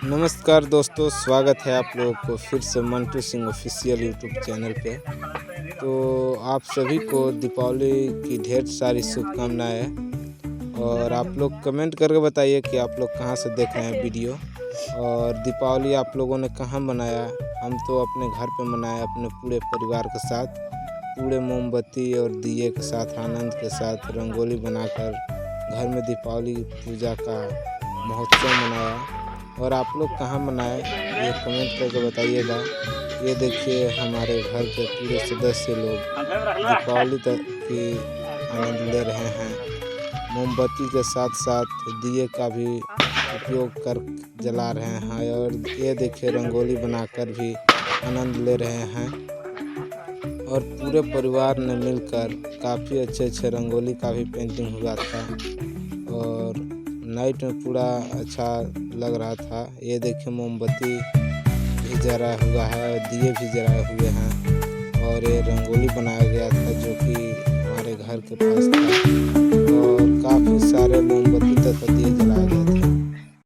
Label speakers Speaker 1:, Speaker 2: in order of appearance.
Speaker 1: नमस्कार दोस्तों, स्वागत है आप लोगों को फिर से Mantu Singh official YouTube channel पे। तो आप सभी को दीपावली की ढेर सारी शुभकामनाएं। और आप लोग कमेंट करके बताइए कि आप लोग कहां से देख रहे हैं वीडियो, और दीपावली आप लोगों ने कहां मनाया। हम तो अपने घर पे मनाए अपने पूरे परिवार के साथ, पूरे मोमबत्ती और दिए के साथ, आनंद के साथ रंगोली बनाकर घर में दीपावली पूजा का महोत्सव मनाया। और आप लोग कहाँ मनाए ये कमेंट करके बताइएगा। ये देखिए हमारे घर के पूरे सदस्य लोग दीपावली तक की आनंद ले रहे हैं। मोमबत्ती के साथ साथ दिए का भी उपयोग कर जला रहे हैं, और ये देखिए रंगोली बनाकर भी आनंद ले रहे हैं। और पूरे परिवार ने मिलकर काफ़ी अच्छे रंगोली का भी पेंटिंग हुआ था, और नाइट में पूरा अच्छा लग रहा था। ये देखिए मोमबत्ती भी जला हुआ है और दिए भी जलाए हुए हैं, और ये रंगोली बनाया गया था जो कि हमारे घर के पास था।